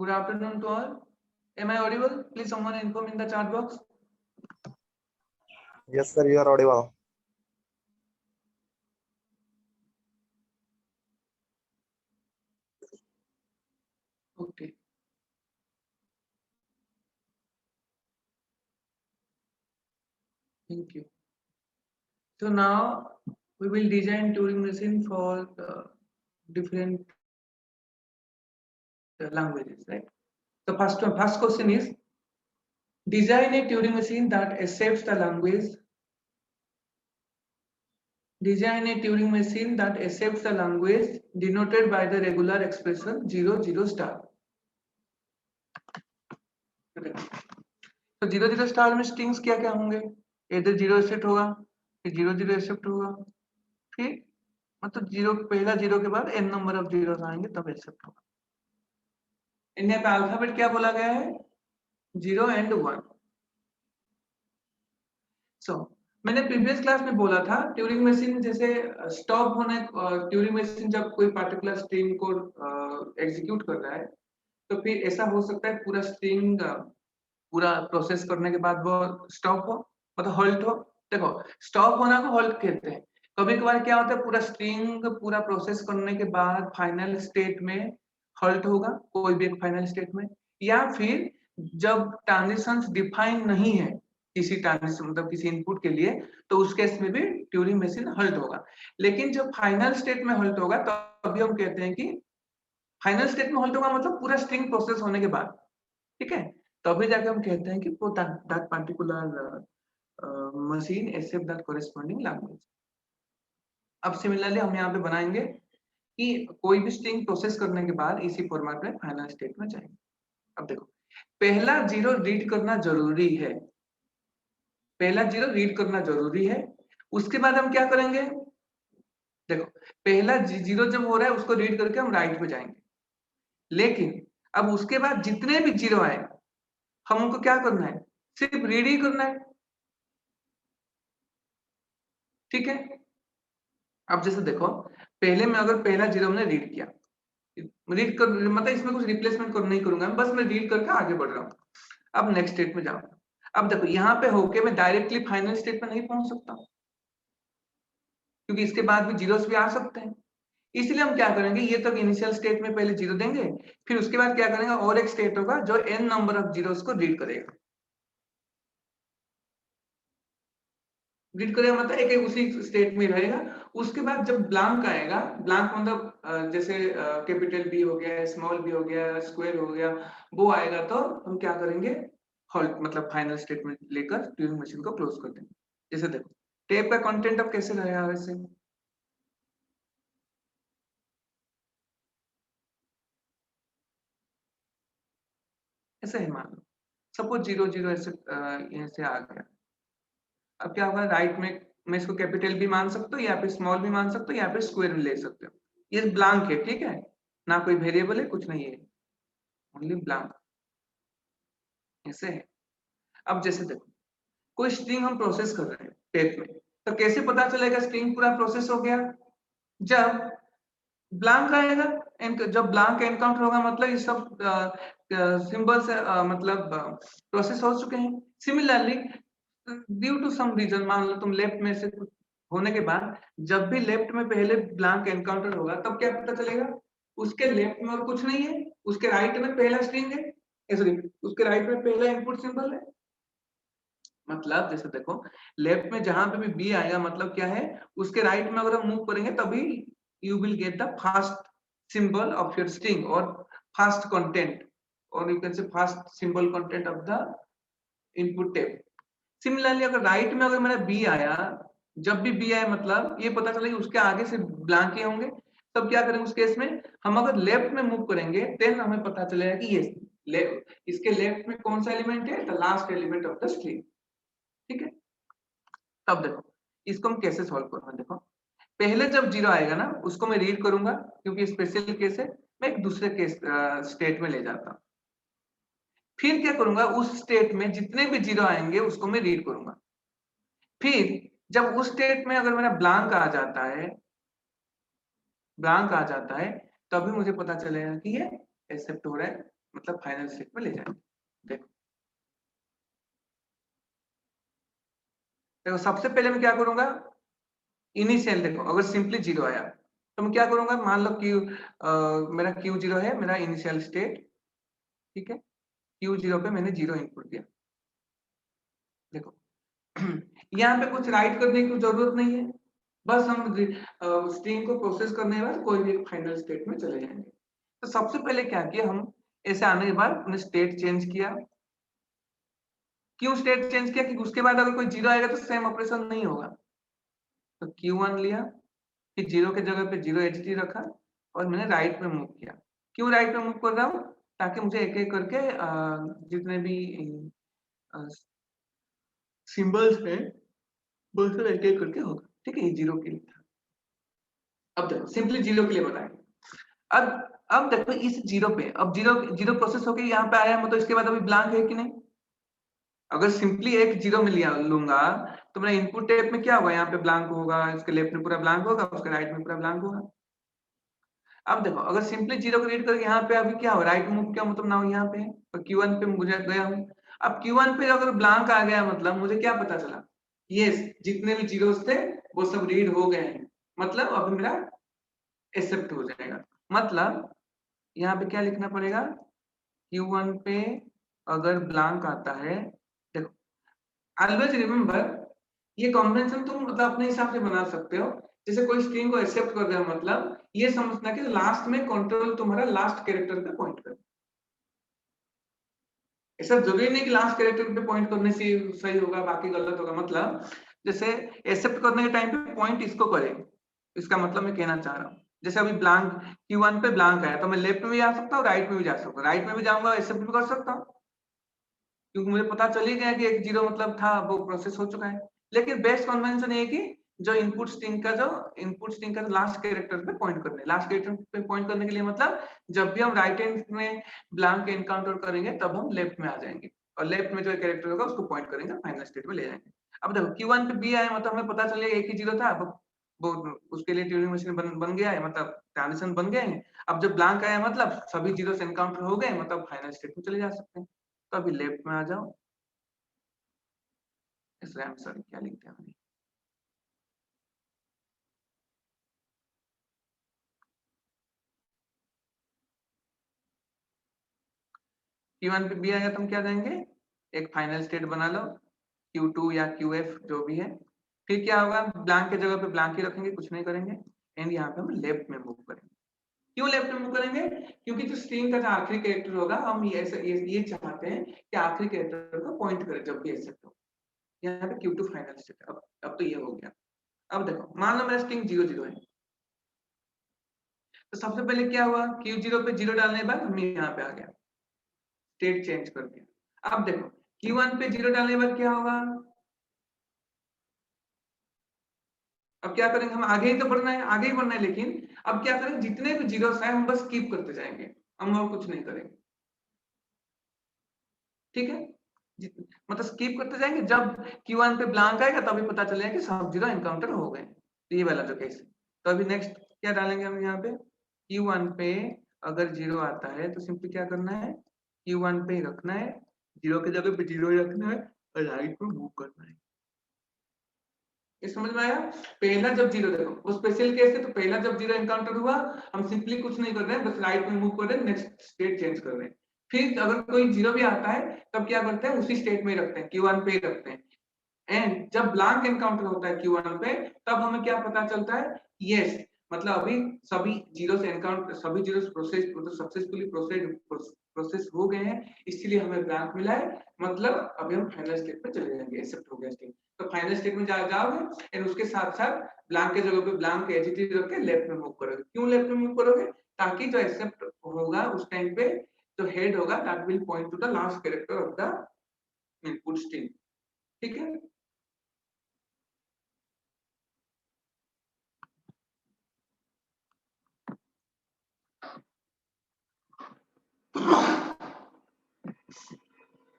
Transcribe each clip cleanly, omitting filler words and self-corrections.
Good afternoon to all. Am I audible? Please someone inform in the chat box. Yes, sir, you are audible. Okay. Thank you. So now we will design Turing machine for different languages, right? The first question is, design a Turing machine that accepts the language. Design a Turing machine that accepts the language denoted by the regular expression 0 0 star. तो 0 0 star में strings क्या क्या होंगे? इधर 0 accept होगा, फिर 0 0 accept होगा, फिर मतलब 0 पहला 0 के बाद n नंबर ऑफ जीरोस आएंगे तब एक्सेप्ट होगा। इन्हें पे अल्फाबेट क्या बोला गया है? 0 and 1। सो मैंने प्रीवियस क्लास में बोला था ट्यूरिंग मशीन जैसे स्टॉप होने ट्यूरिंग मशीन जब कोई पर्टिकुलर स्ट्रिंग को एग्जीक्यूट कर रहा है तो फिर ऐसा हो सकता है पूरा स्ट्रिंग पूरा प्रोसेस करने के बाद वो स्टॉप हो, मतलब हॉल्ट हो। देखो स्टॉप होना को हॉल्ट कहते हैं। कभी कभार क्या होता है पूरा स्ट्रिंग पूरा प्रोसेस करने के बाद फाइनल स्टेट में हॉल्ट होगा, कोई भी एक फाइनल स्टेट में, या फिर जब ट्रांजिशंस डिफाइन नहीं है किसी ट्रांजिशन मतलब किसी इनपुट के लिए तो उस केस में भी ट्यूरिंग मशीन हॉल्ट होगा। लेकिन जब फाइनल स्टेट में हॉल्ट होगा तो अभी हम कहते हैं कि फाइनल स्टेट में हॉल्ट होगा मतलब पूरा स्ट्रिंग प्रोसेस होने के बाद, ठीक है, तभी जाके हम कहते हैं कि that particular machine accept that corresponding language। अब सिमिलरली हम यहाँ पे बनाएंगे कि कोई भी स्ट्रिंग प्रोसेस करने के बाद इसी फॉर्मेट में फाइनल स्टेट में जाएंगे। अब देखो पहला 0 रीड करना जरूरी है, पहला 0 रीड करना जरूरी है। उसके बाद हम क्या करेंगे? देखो पहला 0 जब हो रहा है उसको रीड करके हम राइट पे जाएंगे, लेकिन अब उसके बाद जितने भी 0 आए हम उनको क्या करना है? सिर्फ रीड ही करना है, ठीक है। अब जैसे देखो पहले में अगर पहला 0 हमने रीड किया, रीड कर मतलब इसमें कुछ रिप्लेसमेंट कर नहीं करूंगा, बस मैं रीड करके आगे बढ़ रहा हूँ। अब नेक्स्ट स्टेट में जाऊंगा। अब देखो यहाँ पे होके मैं डायरेक्टली फाइनल स्टेट में नहीं पहुंच सकता क्योंकि इसके बाद भी जीरोस भी आ सकते हैं। इसलिए हम क्या करेंगे, ये तक इनिशियल स्टेट में पहले 0 देंगे, फिर उसके बाद क्या करेंगे और एक स्टेट होगा जो n नंबर ऑफ जीरोस को रीड करेगा। रीड करेगा मतलब एक उसी स्टेट में रहेगा। उसके बाद जब ब्लैंक आएगा, ब्लैंक मतलब जैसे कैपिटल बी हो गया, स्मॉल बी हो गया, स्क्वायर हो गया, वो आएगा तो हम क्या करेंगे, हॉल्ट मतलब फाइनल स्टेटमेंट लेकर ट्यूरिंग मशीन को क्लोज कर देंगे। जैसे देखो टेप का कंटेंट अब कैसे रहेगा वैसे, ऐसे ही मान लो सपोज 0 0 ऐसे यहाँ से आ गया। अब क्या होगा, राइट में मैं इसको कैपिटल भी मान सकता हूँ या फिर स्मॉल भी मान सकता हूँ या फिर स्क्वायर भी ले सकते हो। ये ब्लैंक है, ठीक है, ना कोई वेरिएबल है कुछ नहीं है, ओनली ब्लैंक, ऐसे है। अब जैसे देखो कोई स्ट्रिंग हम प्रोसेस कर रहे हैं टेप में, तो कैसे पता चलेगा स्ट्रिंग पूरा प्रोसेस हो गया? जब ब्लैंक आएगा, जब ब्लैंक एनकाउंटर होगा मतलब ये सब सिंबल्स मतलब प्रोसेस हो चुके हैं। Similarly due to some reason मान लो तुम लेफ्ट में से कुछ होने के बाद जब भी लेफ्ट में पहले ब्लैंक एनकाउंटर होगा तब क्या पता चलेगा, उसके लेफ्ट में और कुछ नहीं है, उसके राइट में पहला स्ट्रिंग है, सॉरी उसके राइट में पहला इनपुट सिंबल है। मतलब जैसे देखो लेफ्ट में जहां पे भी बी आएगा मतलब क्या है, उसके राइट में अगर हम मूव करेंगे तभी you will get the first symbol of your string और फर्स्ट कंटेंट, और यू कैन से first symbol content of the input tape. Similarly अगर राइट में अगर मेरा बी आया, जब भी बी आया मतलब ये पता चलेगा उसके आगे से ब्लैंक ही होंगे, तब क्या करेंगे उस केस में हम अगर लेफ्ट में मूव करेंगे देन हमें पता चलेगा कि ये इसके लेफ्ट में कौन सा एलिमेंट है, the last element of the string, ठीक है। तब देखो इसको हम कैसे सॉल्व करूंगा, देखो पहले जब 0 आएगा ना उसको मैं रीड करूंगा क्योंकि स्पेशल केस है, मैं एक दूसरे केस स्टेट में ले जाता हूं। फिर क्या करूंगा, उस स्टेट में जितने भी 0 आएंगे उसको मैं रीड करूंगा। फिर जब उस स्टेट में अगर मेरा ब्लैंक आ जाता है, ब्लैंक आ जाता है तभी मुझे पता चलेगा कि ये एक्सेप्ट हो रहा है मतलब फाइनल स्टेट में ले जाएंगे। देखो देखो सबसे पहले मैं क्या करूंगा, इनिशियल देखो अगर सिंपली 0 आया तो मैं क्या करूंगा, मान लो क्यू मेरा Q0 है मेरा इनिशियल स्टेट, ठीक है, Q0 पे मैंने 0 इनपुट दिया। देखो यहाँ पे कुछ राइट करने की जरूरत नहीं है, बस हम स्ट्रिंग को प्रोसेस करने के बाद कोई भी फाइनल स्टेट में चले जाएंगे। तो सबसे पहले क्या किया हम, ऐसे आने के बाद हमने स्टेट चेंज किया। क्यों स्टेट चेंज किया, कि उसके बाद अगर कोई 0 आएगा तो सेम ऑपरेशन नहीं होगा। तो Q1 लिया, फिर 0 के जगह पे 0 HT रखा और मैंने राइट में मूव किया। क्यों राइट में मूव कर रहा हूँ, ताकि मुझे एक एक करके जितने भी सिंबल्स है वो सब एक एक करके होगा, ठीक है। ये 0 के लिए था। अब देखो सिंपली 0 के लिए बताएंगे। अब देखो इस 0 पे अब 0 प्रोसेस होके यहाँ पे आया, मतलब इसके बाद अभी ब्लैंक है कि नहीं। अगर सिंपली एक 0 में लिया लूंगा तो मेरा इनपुट टैब में क्या होगा, यहाँ पे ब्लैंक होगा, इसके लेफ्ट में पूरा ब्लैंक होगा, उसके राइट में पूरा ब्लैंक होगा। अब देखो अगर सिंपली 0 को रीड करके यहाँ पे अभी क्या हो, राइट मूव किया मतलब ना यहाँ पे है और Q1 पे मुझे गया हूँ। अब Q1 पे अगर ब्लैंक आ गया मतलब मुझे क्या पता चला, यस जितने भी जीरोस थे वो सब रीड हो गए हैं, मतलब अभी मेरा एक्सेप्ट हो जाएगा। मतलब यहाँ पे क्या लिखना पड़ेगा, Q1 पे अगर ब्लैंक आता है, देखो ऑलवेज रिमेंबर ये कॉम्बिनेशन तुम मतलब अपने हिसाब से बना सकते हो। जैसे कोई स्ट्रिंग को एक्सेप्ट कर रहे हो मतलब ये समझना कि लास्ट में कंट्रोल तुम्हारा लास्ट कैरेक्टर पे पॉइंट करे। ऐसा जरूरी नहीं कि लास्ट कैरेक्टर पे पॉइंट करने से सही होगा बाकी गलत होगा। मतलब जैसे एक्सेप्ट करने के टाइम पे पॉइंट इसको करे, इसका मतलब मैं कहना चाह रहा हूँ। जैसे अभी ब्लैंक Q1 पे ब्लैंक आया तो मैं लेफ्ट में भी जा सकता हूँ, राइट में भी जा सकता हूँ। राइट में भी जाऊंगा एक्सेप्ट भी कर सकता हूँ, क्योंकि मुझे पता चल ही गया कि एक 0 मतलब था वो प्रोसेस हो चुका है। लेकिन बेस्ट कन्वेंशन है कि जो इनपुट स्ट्रिंग का लास्ट कैरेक्टर पे पॉइंट करने, लास्ट कैरेक्टर पे पॉइंट करने के लिए मतलब जब भी हम राइट हैंड में ब्लैंक एनकाउंटर करेंगे तब हम लेफ्ट में आ जाएंगे और लेफ्ट में जो कैरेक्टर होगा उसको पॉइंट करेंगे, फाइनल स्टेट में ले जाएंगे। अब देखो Q1 पे B आया मतलब हमें पता चलेगा एक ही 0 था, वो उसके लिए ट्यूरिंग मशीन बन गया है, मतलब ट्रांजिशन बन गए हैं। अब जब ब्लैंक आया मतलब सभी जीरो एनकाउंटर हो गए, मतलब फाइनल स्टेट में चले जा सकते हैं। तो अभी लेफ्ट में आ जाओ, इस रैम सॉरी क्या लिखते हैं हमने, Q1 पे B आएगा तो हम क्या देंगे, एक फाइनल स्टेट बना लो Q2 या QF जो भी है। फिर क्या होगा, ब्लैंक के जगह पे ब्लैंक ही रखेंगे, कुछ नहीं करेंगे एंड यहाँ पे हम लेफ्ट में मूव करेंगे। क्यों लेफ्ट में मूव करेंगे, क्योंकि जो स्ट्रिंग का जो आखिरी कैरेक्टर होगा हम ये चाहते हैं कि आखिरी कैरेक्टर को पॉइंट करे जब भी एक्सेप्ट हो। यहाँ पे Q2 फाइनल स्टेट। अब तो ये हो गया। अब देखो मान लो मेरा स्ट्रिंग 0 है, तो सबसे पहले क्या हुआ, Q0 पे 0 डालने के बाद हम यहाँ पे आ गया, स्टेट चेंज कर दिया। अब देखो Q1 पे 0 डालने के बाद क्या होगा, अब क्या करेंगे, हम आगे ही तो बढ़ना है, आगे ही बढ़ना है, लेकिन अब क्या करेंगे, जितने भी जीरोस हैं हम बस स्किप करते जाएंगे, हम और कुछ नहीं करेंगे, ठीक है। मतलब स्किप करते जाएंगे, जब Q1 पे ब्लैंक आएगा तभी पता चलेगा कि सब जीरो एनकाउंटर हो गए। तो ये वाला जो केस है। तो अभी नेक्स्ट क्या डालेंगे हम यहाँ पे, Q1 पे अगर 0 आता है तो सिंपली क्या करना है, Q1 पे ही रखना है, 0 की जगह पे 0 ही रखना है और राइट में मूव करना है। ये समझ में आया। पहला जब 0 देखो वो स्पेशल केस है, तो पहला जब 0 एनकाउंटर हुआ हम सिंपली कुछ नहीं कर रहे हैं, बस राइट में मूव कर रहे हैं, नेक्स्ट स्टेट चेंज कर रहे हैं। फिर अगर कोई 0 भी आता है तब क्या करते हैं, उसी स्टेट में ही रखते हैं, Q1 पे ही रखते हैं। एंड जब ब्लैंक एनकाउंटर होता है Q1 पे तब हमें क्या पता चलता है, यस मतलब अभी सभी जीरो से एनकाउंटर, सभी जीरो प्रोसेस मतलब सक्सेसफुली प्रोसेस हो गए हैं, इसलिए हमें ब्लैंक मिला है, मतलब अभी हम फाइनल स्टेट पे चले जाएंगे, एक्सेप्ट हो गया स्टेट। तो फाइनल स्टेट में जाओगे एंड उसके साथ साथ ब्लैंक के जगह पे ब्लैंक एचटी रख के लेफ्ट में मूव करोगे। क्यों लेफ्ट में मूव करोगे, ताकि जो एक्सेप्ट होगा उस टाइम पे जो हेड होगा that will point to the last character of the input string, ठीक है।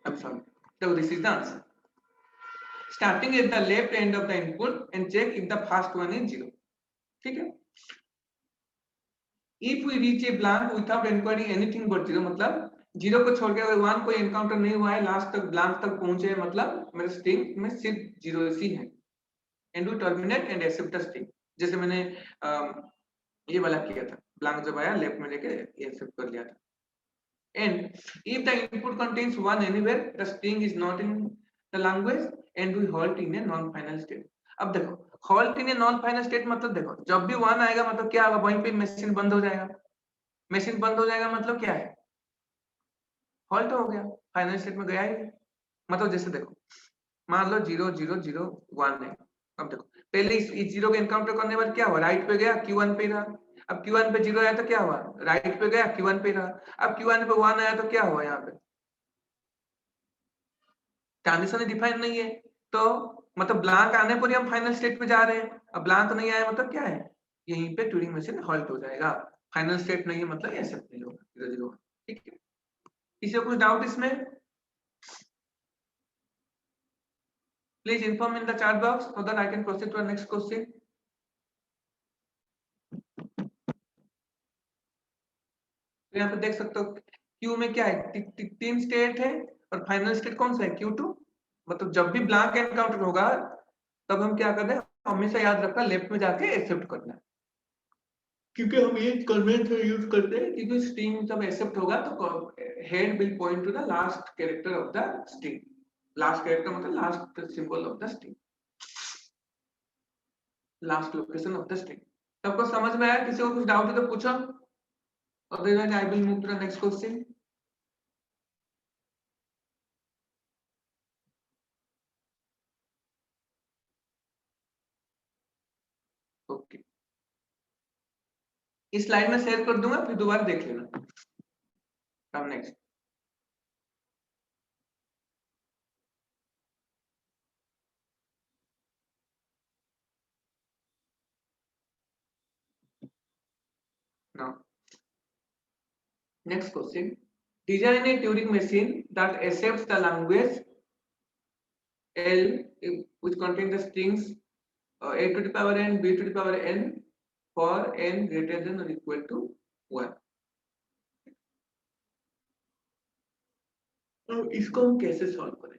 I'm sorry. So this is the answer. Starting at the left end of the input and check if the first one is 0. ठीक है। If we reach a blank without encoding anything but 0 मतलब zero को छोड़ के अगर 1 कोई encounter नहीं हुआ है, लास्ट तक ब्लैंक तक पहुंचे हैं, मतलब मेरे स्ट्रिंग में सिर्फ जीरो ही है। And we terminate and accept the string, जैसे मैंने ये वाला किया था, ब्लैंक जब आया लेफ्ट में लेके एक्सेप्ट कर लिया था। And if the input contains 1 anywhere, the string is not in the language and we halt in a non-final state. अब देखो halt in a non-final state मतलब देखो जब भी 1 आएगा मतलब क्या होगा, वहीं पे मशीन बंद हो जाएगा। मशीन बंद हो जाएगा मतलब क्या है, halt हो गया, फाइनल स्टेट में गया ही। मतलब जैसे देखो मान लो 0 0 0 1 है। अब देखो पहले इस जीरो को एनकाउंटर करने पर क्या हुआ, राइट पे गया, Q1 पे रहा। अब Q1 पे 0 आया तो क्या हुआ, राइट पे गया, Q1 पे रहा। अब Q1 पे 1 आया तो क्या हुआ, यहाँ पे ट्रांजिशन डिफाइन नहीं है, तो मतलब ब्लैंक आने पर ही हम फाइनल स्टेट पे जा रहे हैं। अब ब्लैंक नहीं आया मतलब क्या है, यहीं पे ट्यूरिंग मशीन हॉल्ट हो जाएगा। फाइनल स्टेट नहीं है मतलब एक्सेप्ट नहीं होगा, 0 0 ठीक है। किसी को कुछ डाउट इसमें, please inform in the chat box so that I can proceed to the next question. तो यहाँ पे देख सकते हो क्यू में क्या है, 3 स्टेट है और फाइनल स्टेट कौन सा है, Q2। मतलब जब भी ब्लैंक एनकाउंटर होगा तब हम क्या कर रहे हैं, हमेशा याद रखना लेफ्ट में जाके एक्सेप्ट करना है, क्योंकि हम ये कन्वेंट यूज करते हैं क्योंकि स्ट्रिंग जब एक्सेप्ट होगा तो head will point to the last character of the string. Last character मतलब last symbol of the string, last location of the string. सबको समझ में आया, किसी को कुछ डाउट है तो पूछो, otherwise I will move to the next question. Okay, इस स्लाइड में शेयर कर दूंगा, फिर दोबारा देख लेना। अब next, now next question, design a Turing machine that accepts the language L which contains the strings a to the power n, b to the power n for n greater than or equal to 1। तो इसको हम कैसे solve करें,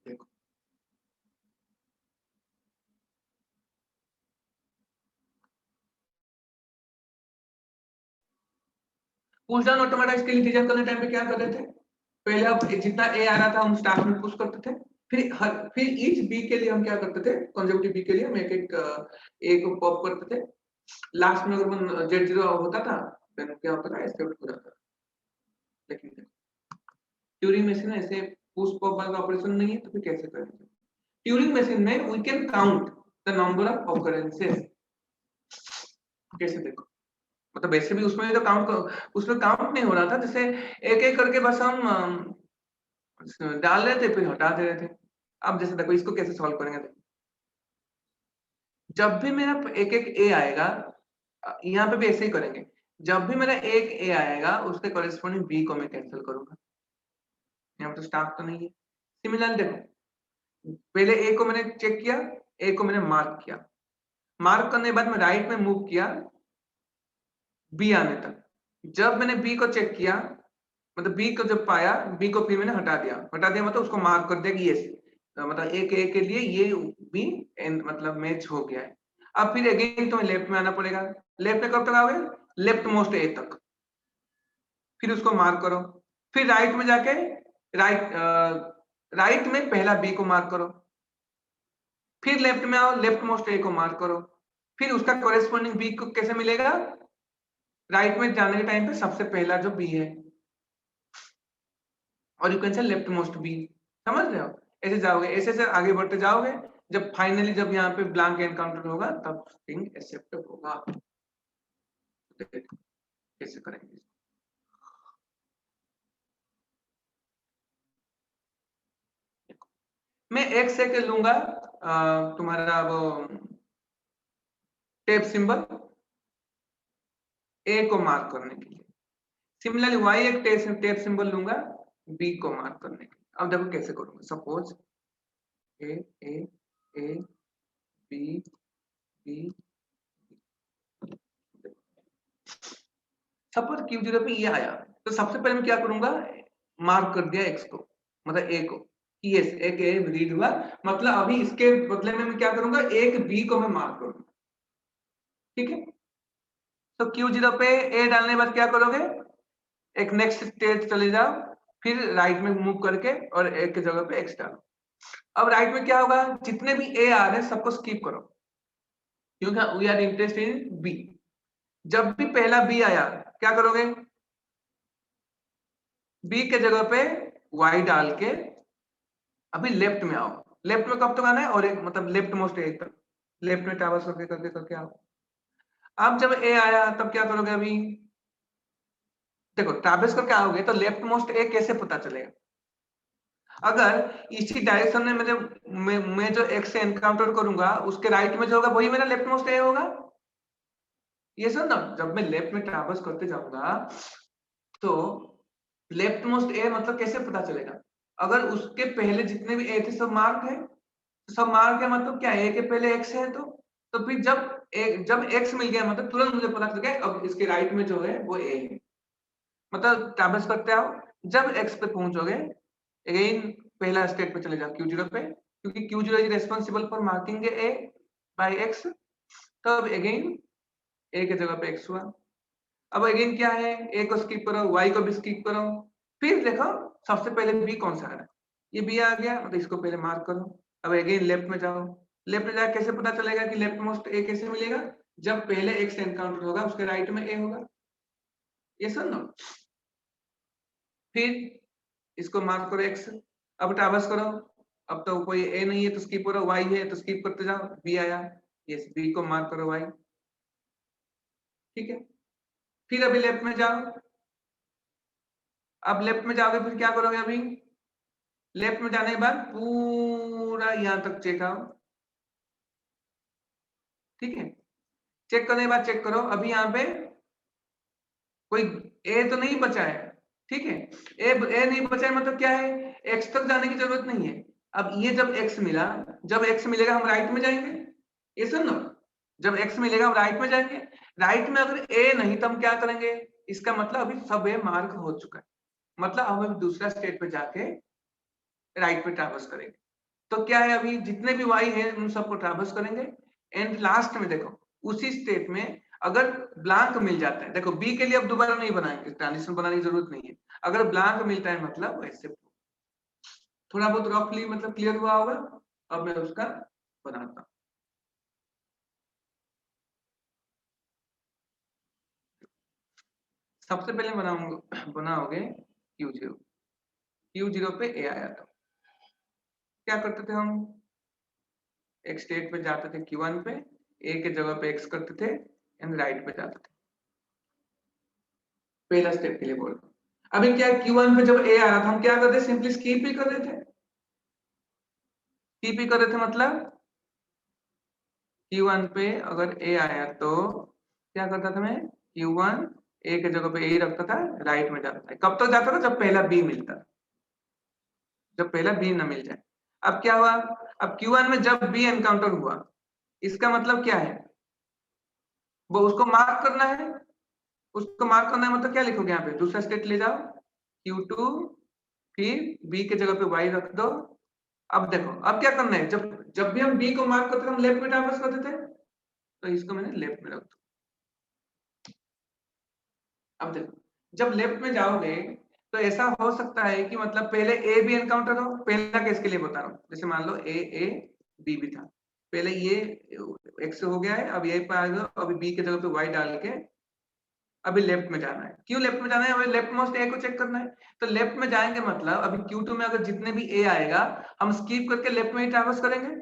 देखो push down automata के लिए design करने time पे क्या कर रहे थे, पहले अब जितना ए आ रहा था हम स्टार्ट में पुश करते थे, फिर ईच बी के लिए हम क्या करते थे, कंजर्वेटिव बी के लिए हम एक एक ए को पॉप करते थे। लास्ट में अगर Z0 होता था देन क्या होता था, एक्सेप्ट हो जाता था। लेकिन ट्यूरिंग मशीन में ऐसे पुश पॉप वाला ऑपरेशन नहीं है, तो फिर कैसे करेंगे। ट्यूरिंग मशीन में we can count the number of occurrences. कैसे देखो, मतलब वैसे भी उसमें तो उसमें काउंट नहीं हो रहा था, जैसे एक एक करके बस हम डाल रहे थे फिर हटा दे रहे थे। अब जैसे देखो इसको कैसे सॉल्व करेंगे, जब भी मेरा एक एक ए आएगा, यहाँ पे भी ऐसे ही करेंगे, जब भी मेरा एक ए आएगा उसके कॉरेस्पॉन्डिंग बी को मैं कैंसिल करूंगा। यहाँ पे तो स्टार्ट तो नहीं है। सिमिलर देखो पहले ए को मैंने चेक किया, ए को मैंने मार्क किया, मार्क करने के बाद मैं राइट में मूव किया बी आने तक। जब मैंने बी को चेक किया, मतलब बी को जब पाया, बी को फिर मैंने हटा दिया मतलब उसको मार्क कर दिया कि ये मतलब एक ए के लिए ये बी मतलब मैच हो गया है। अब फिर अगेन तुम्हें लेफ्ट में आना पड़ेगा। लेफ्ट में कब तक आओगे, लेफ्ट मोस्ट ए तक, फिर उसको मार्क करो। फिर राइट में जाके राइट में पहला बी को मार्क करो, फिर लेफ्ट में आओ, लेफ्ट मोस्ट ए को मार्क करो, फिर उसका कॉरेस्पॉन्डिंग बी को कैसे मिलेगा, राइट में जाने के टाइम पे सबसे पहला जो बी है, और you can say left most B. समझ रहे हो, ऐसे जाओगे, ऐसे से आगे बढ़ते जाओगे, जब फाइनली जब यहाँ पे ब्लैंक एनकाउंटर होगा तब स्ट्रिंग एक्सेप्ट होगा। कैसे करेंगे, मैं एक सेकंड लूंगा तुम्हारा वो टेप सिंबल ए को मार्क करने के लिए, सिमिलरली वाई एक टेप सिंबल लूंगा बी को मार्क करने के लिए। अब देखो कैसे करूंगा, suppose A B B. Suppose Q0 पे ये आया तो सबसे पहले मैं क्या करूंगा, मार्क कर दिया x को, मतलब a को, यस एक a रीड हुआ, मतलब अभी इसके बदले में मैं क्या करूंगा, एक b को मैं मार्क करूंगा। ठीक है, तो Q0 पे a डालने के बाद क्या करोगे, एक नेक्स्ट स्टेज चले जाओ, फिर राइट में मूव करके और एक की जगह पे x डालो। अब राइट में क्या होगा, जितने भी a आ रहे हैं सबको स्किप करो, क्योंकि we are interested in b। जब भी पहला b आया क्या करोगे, b के जगह पे y डाल के अभी लेफ्ट में आओ। लेफ्ट में कब तक आना है, और एक मतलब लेफ्ट मोस्ट ए तक, लेफ्ट में ट्रैवर्स करके करके करके आओ। अब जब ए आया तब क्या करोगे, अभी देखो ट्रैवर्स करके आओगे तो लेफ्ट मोस्ट ए कैसे पता चलेगा, अगर इसी डायरेक्शन में मैं जो एक्स से एनकाउंटर करूंगा उसके राइट में जो होगा वही मेरा लेफ्ट मोस्ट ए होगा। ये सर ना, जब मैं लेफ्ट में ट्रैवर्स करते जाऊंगा तो लेफ्ट मोस्ट ए मतलब कैसे पता चलेगा, अगर उसके पहले जितने भी ए थे सब मार्क है, सब मार्क है मतलब क्या है, ए के पहले एक्स है, तो फिर जब एक्स मिल गया मतलब तुरंत मुझे पता चल गया अब इसके राइट में जो है वो ए है। मतलब ट्रैवर्स करते आओ, जब एक्स पे पहुंचोगे अगेन पहला स्टेट पे चले जाओ Q0 पे, क्योंकि Q0 is responsible for marking A by X. तब अगेन ए के जगह पे एक्स हुआ। अब अगेन क्या है, ए को स्किप करो, वाई को भी स्किप करो, फिर देखो सबसे पहले बी कौन सा आ रहा है, ये बी आ गया, मतलब इसको पहले मार्क करो। अब अगेन लेफ्ट में जाओ, लेफ्ट में जाके कैसे पता चलेगा कि लेफ्ट मोस्ट ए कैसे मिलेगा, जब पहले एक्स एनकाउंटर होगा उसके राइट में ए होगा, ये सुन लो। फिर इसको मार्क करो एक्स, अब ट्रैवर्स करो, अब तो कोई ए नहीं है तो स्किप करो, वाई है तो स्किप करते जाओ, बी आया, यस बी को मार्क करो वाई। ठीक है, फिर अभी लेफ्ट में जाओ, अब लेफ्ट में जाओगे फिर क्या करोगे, अभी लेफ्ट में जाने के बाद पूरा यहां तक चेक आओ। ठीक है, चेक करने के बाद चेक करो, अभी यहाँ पे कोई ए तो नहीं बचा है। ठीक है, ए नहीं बचा है मतलब क्या है, एक्स तक जाने की जरूरत नहीं है। अब ये जब एक्स मिला, जब एक्स मिलेगा हम राइट में जाएंगे, ये सुनो, जब एक्स मिलेगा हम राइट में जाएंगे, राइट में अगर ए नहीं तो हम क्या करेंगे, इसका मतलब अभी सब ए मार्क हो चुका है, मतलब हम अभी दूसरा स्टेट पे जाके राइट पे ट्रैवर्स करेंगे। तो क्या है, अभी जितने भी वाई है उन सबको ट्रैवर्स करेंगे, एंड लास्ट में देखो उसी स्टेट में अगर ब्लैंक मिल जाता है, देखो बी के लिए अब दोबारा नहीं बनाएंगे, ट्रांजिशन बनाने की जरूरत नहीं है, अगर ब्लैंक मिलता है मतलब ऐसे थोड़ा बहुत रफली मतलब क्लियर हुआ होगा। अब मैं उसका बनाता हूँ। सबसे पहले बनाओगे Q0, Q0 पे ए आया था, क्या करते थे हम, एक स्टेट पे जाते थे Q1 पे, ए के जगह पे एक्स करते थे एंड राइट पे जाते थे, पहला स्टेप के लिए बोल। अभी क्या Q1 पे जब ए आ रहा था हम क्या करते, सिंपली स्किप ही कर रहे थे, स्किप ही कर रहे थे, मतलब Q1 पे अगर ए आया तो क्या करता था मैं, Q1 ए के जगह पे ए रखता था, राइट में जाता था, कब तक जाता था, जब पहला बी मिलता, जब पहला बी ना मिल जाए। अब क्या हुआ, अब Q1 में जब बी एनकाउंटर हुआ, इसका मतलब क्या है, वो उसको मार्क करना है, उसको मार्क करना है मतलब क्या लिखोगे यहाँ पे, दूसरा स्टेट ले जाओ Q2, फिर बी के जगह पे वाई रख दो। अब देखो अब क्या करना है, जब जब भी हम बी को मार्क करते थे हम लेफ्ट में ट्रैवर्स करते थे, तो इसको मैंने लेफ्ट में रख दो। अब देखो जब लेफ्ट में जाओगे तो ऐसा हो सकता है कि मतलब पहले ए बी एनकाउंटर हो, पहला केस के लिए बता रहा हूँ, जैसे मान लो ए ए बी भी था, पहले ये एक्स हो गया है, अब यही पे आ गया, अभी बी के जगह पे वाई डाल के अभी लेफ्ट में जाना है। क्यों लेफ्ट में जाना है, अभी लेफ्ट मोस्ट ए को चेक करना है, तो लेफ्ट में जाएंगे मतलब अभी Q2 में अगर जितने भी ए आएगा हम स्किप करके लेफ्ट में ही ट्रैवर्स करेंगे,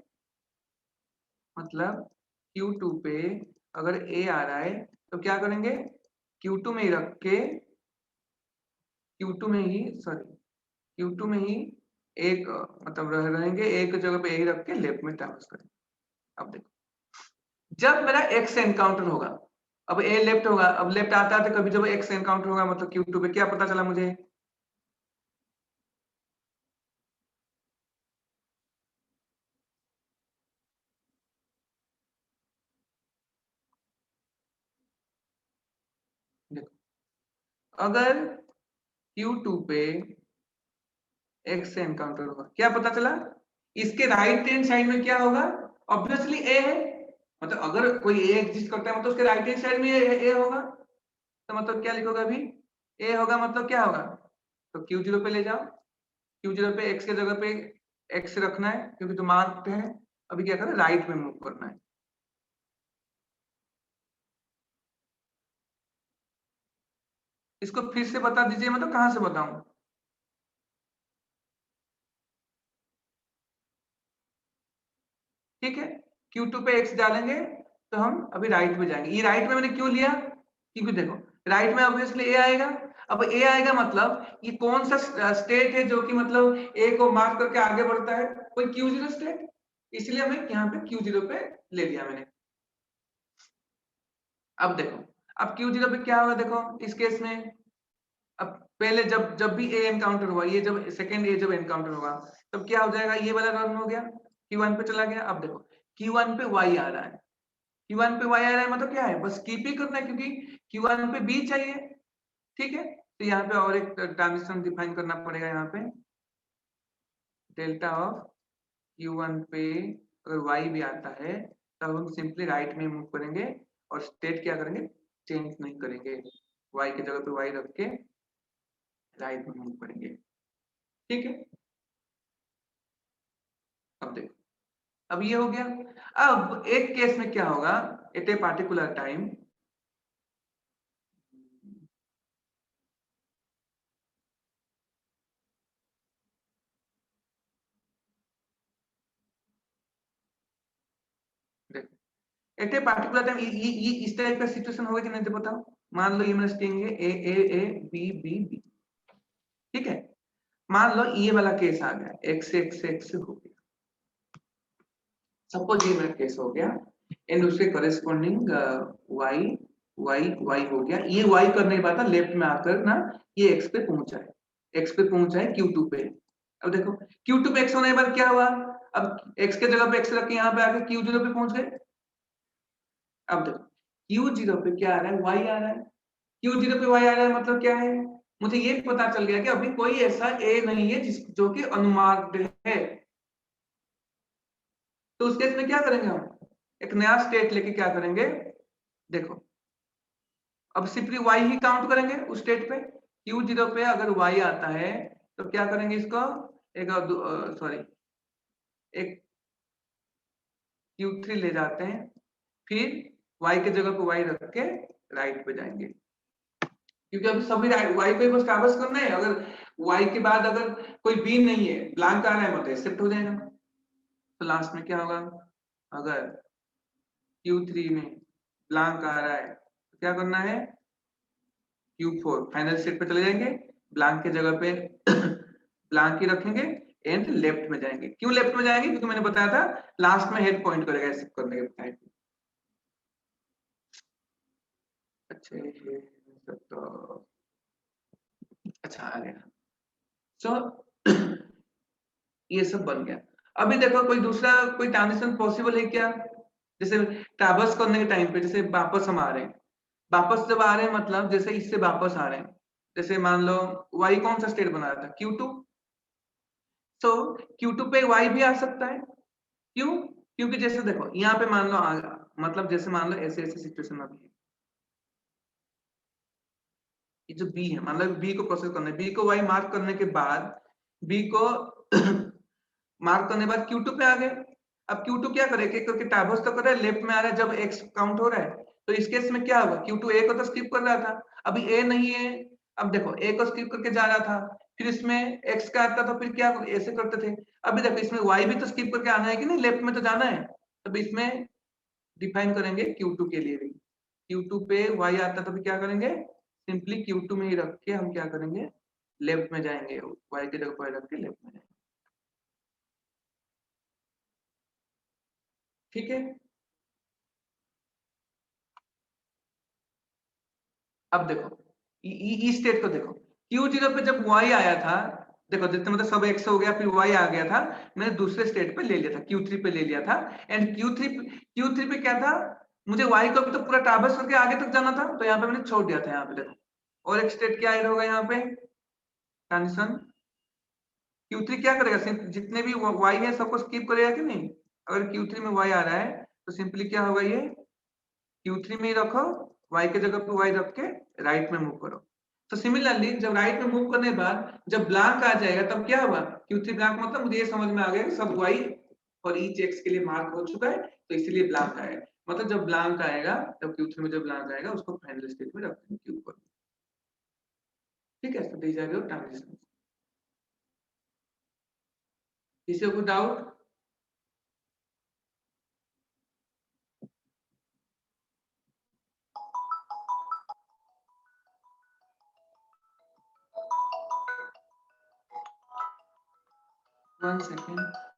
मतलब Q2 पे अगर ए आ रहा है तो क्या करेंगे, Q2 में ही रख के, Q2 में ही सॉरी Q2 में ही एक मतलब रहेंगे, एक जगह पे ए रख के लेफ्ट में ट्रैवर्स करेंगे। अब देखो जब मेरा एक्स एनकाउंटर होगा, अब ए लेफ्ट होगा, अब लेफ्ट आता है तो कभी जब एक्स एनकाउंटर होगा मतलब Q2 पे क्या पता चला मुझे, अगर Q2 पे x से एनकाउंटर होगा, क्या पता चला? इसके राइट हैंड साइड में क्या होगा? ऑब्वियसली a है, मतलब अगर कोई a एग्जिस्ट करता है मतलब उसके राइट हैंड साइड में a होगा, तो मतलब क्या लिखोगे अभी? a होगा, मतलब क्या होगा? तो Q0 पे ले जाओ, Q0 पे x के जगह पे x रखना है क्योंकि तो मार्क्ड है। अभी क्या करना है? राइट में मूव करना है। इसको फिर से बता दीजिए, मतलब कहां से बताऊं? ठीक है, Q2 पे x डालेंगे तो हम अभी राइट में जाएंगे। ये राइट में मैंने क्यों लिया? क्योंकि देखो राइट में ऑब्वियसली a आएगा। अब a आएगा मतलब ये कौन सा स्टेट है जो कि मतलब a को मार्क करके आगे बढ़ता है? कोई Q0 स्टेट, इसलिए हमें यहाँ पे Q0 पे ले लिया मैंने। अब देखो, अब Q0 पे क्या होगा? देखो इस केस में अब पहले जब जब भी ए एनकाउंटर हुआ, ये जब सेकंड ए जब एनकाउंटर होगा तब क्या हो जाएगा? ये वाला रन हो गया, Q1 पे चला गया। अब देखो Q1 पे y आ रहा है, Q1 पे y आ रहा है मतलब क्या है? बस कीप ही करना है क्योंकि Q1 पे b चाहिए। ठीक है, तो यहाँ पे और एक ट्रांजिशन डिफाइन करना पड़ेगा। यहाँ पे डेल्टा ऑफ Q1 पे अगर y भी आता है तब हम सिंपली राइट में मूव करेंगे और स्टेट क्या करेंगे? चेंज नहीं करेंगे, y की जगह पे y रख के राइट में मूव करेंगे। ठीक है, अब देखो, अब ये हो गया। अब एक केस में क्या होगा? एट ए पार्टिकुलर टाइम, देखो एट ए पार्टिकुलर टाइम ये इस टाइप का सिचुएशन होगा कि नहीं तो बताओ। मान लो ये मैंने स्ट्रिंग है ए ए ए बी बी बी, ठीक है। मान लो ये वाला केस आ गया, एक्स एक्स एक्स हो गया, सपोज ये मेरा केस हो गया एंड उसके करेस्पॉन्डिंग वाई वाई वाई हो गया। ये वाई करने के बाद लेफ्ट में आकर ना ये एक्स पे पहुंचा है, एक्स पे पहुंचा है Q2 पे। अब देखो Q2 पे एक्स होने के बाद क्या हुआ? अब एक्स के जगह पे एक्स रख के यहाँ पे आके Q0 पे पहुंच गए। अब देखो Q0 पे क्या आ रहा है? y आ रहा है। Q0 पे y आ रहा है मतलब क्या है? मुझे ये पता चल गया कि अभी कोई ऐसा a नहीं है जिस जो कि अनुमार्क्ड है। तो उस केस में क्या करेंगे? हम एक नया स्टेट लेके क्या करेंगे? देखो अब सिंपली y ही काउंट करेंगे उस स्टेट पे। Q0 पे अगर y आता है तो क्या करेंगे? इसको एक सॉरी एक Q3 ले जाते हैं, फिर y के जगह पे y रख के राइट पे जाएंगे क्योंकि अभी सभी y पे बस ट्रैवर्स करना है। अगर y के बाद अगर कोई b नहीं है, ब्लैंक आ रहा है, मतलब एक्सेप्ट हो जाएगा। तो लास्ट में क्या होगा? अगर Q3 में ब्लैंक आ रहा है तो क्या करना है? Q4 फाइनल स्टेट पे चले जाएंगे, ब्लैंक की जगह पे ब्लैंक ही रखेंगे एंड लेफ्ट में जाएंगे। क्यों लेफ्ट में जाएंगे? क्योंकि मैंने बताया था लास्ट में हेड पॉइंट करेगा ऐसे करने के टाइम। अच्छा ये सब तो अच्छा आ गया। सो ये सब बन गया। अभी देखो कोई दूसरा कोई ट्रांजिशन पॉसिबल है क्या? जैसे ट्रैवर्स करने के टाइम पे जैसे वापस हम आ रहे हैं, वापस जब आ रहे हैं मतलब जैसे इससे वापस आ रहे हैं, जैसे मान लो y कौन सा स्टेट बना रहा था? Q2। तो Q2 पे y भी आ सकता है। क्यों? क्योंकि जैसे देखो यहाँ पे मान लो मतलब जैसे मान लो ऐसे ऐसे सिचुएशन अभी है, ये जो b है, मतलब b को प्रोसेस करना है, b को y मार्क करने के बाद b को मार्क करने के बाद Q2 पे आ गए। अब Q2 क्या करे? एक करके ट्रैवर्स तो कर रहा है, लेफ्ट में आ रहा है जब x काउंट हो रहा है। तो इस केस में क्या होगा? Q2 a को तो स्किप कर रहा था, अभी a नहीं है। अब देखो a को स्किप करके जा रहा था, फिर इसमें x का आता तो फिर क्या ऐसे करते थे। अभी देखो इसमें y भी तो स्किप करके आना है कि नहीं? लेफ्ट में तो जाना है। तब इसमें डिफाइन करेंगे Q2 के लिए भी, Q2 पे y आता तो फिर क्या करेंगे? सिंपली Q2 में ही रख के हम क्या करेंगे? लेफ्ट में जाएंगे, y की जगह पर रख के लेफ्ट में जाएंगे। ठीक है, अब देखो इस स्टेट को देखो, Q0 पे जब y आया था, देखो जितने मतलब सब x हो गया फिर y आ गया था, मैंने दूसरे स्टेट पे ले लिया था, Q3 पे ले लिया था। एंड Q3 पे क्या था? मुझे y को भी तो पूरा ट्रैवर्स करके आगे तक जाना था, तो यहाँ पे मैंने छोड़ दिया था। यहाँ पे देखो और एक स्टेट क्या ऐड होगा यहाँ पे ट्रांजिशन Q3 क्या करेगा जितने भी y है सबको स्किप करेगा कि नहीं अगर Q3 में y आ रहा है तो सिंपली क्या होगा ये Q3 में ही रखो y के जगह पे y रख के राइट में मूव करो तो सिमिलरली जब राइट में मूव करने के बाद जब ब्लैंक आ जाएगा तब क्या होगा Q3 ब्लैंक मतलब मुझे ये समझ में आ गया सब y और ईच x के लिए मार्क हो चुका है तो इसीलिए ब्लैंक आएगा मतलब जब ब्लैंक आएगा तब Q3 में जब ब्लैंक आएगा उसको फाइनल स्टेट में रख देंगे Q पर ठीक है so these are your transitions किसी को doubt 1 second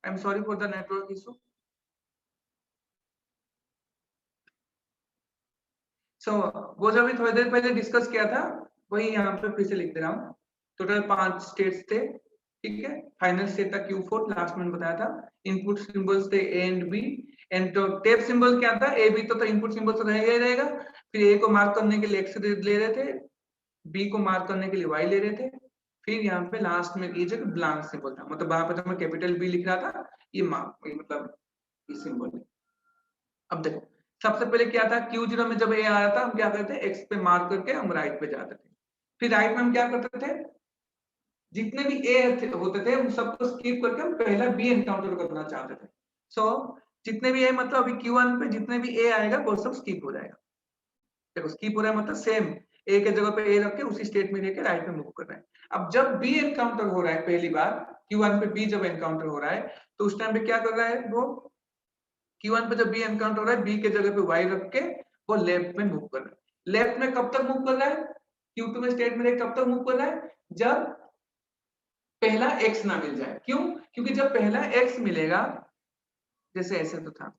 I am sorry for the network issue. So वो जो अभी थोड़ी देर पहले डिस्कस किया था वही यहाँ पे फिर से लिख दे रहा हूँ। टोटल 5 स्टेट्स थे, ठीक है। फाइनल स्टेट था Q4, लास्ट में बताया था। इनपुट सिंबल्स थे A एंड B, एंड तो टेप सिंबल क्या था, A B तो इनपुट सिंबल तो रहेगा ही रहेगा। फिर A को मार्क करने के लिए X ले रहे थे, B को मार्क करने के लिए Y ले रहे थे। फिर यहाँ पे लास्ट में ये जो ब्लैंक सिंबल था, मतलब वहां पे तो मैं कैपिटल B लिख रहा था, ये मतलब ये सिंबल है। अब देखो सबसे पहले क्या था, Q0 में जब A आया था हम क्या करते थे, X पे मार्क करके हम राइट पे जाते थे। फिर राइट में हम क्या करते थे, जितने भी A होते थे उन सबको स्किप करके हम पहला B एनकाउंटर करना चाहते थे। सो जितने भी A, मतलब अभी Q1 पे जितने भी A आएगा वो सब स्किप हो जाएगा। देखो स्किप हो रहा है मतलब सेम A के जगह पे A रख के उसी स्टेट में लेके राइट में मूव कर रहे हैं। अब जब B एनकाउंटर हो रहा है पहली बार, Q1 पे B जब एनकाउंटर हो रहा है तो उस टाइम पे क्या कर रहा है वो, Q1 पे जब B एनकाउंटर हो रहा है, B के जगह पे Y रख के वो लेफ्ट में मूव कर रहा है। लेफ्ट में कब तक मूव कर रहा है, Q2 में स्टेट में कब तक मूव कर रहा है, जब पहला X ना मिल जाए। क्यों? क्योंकि जब पहला X मिलेगा, जैसे ऐसे तो था,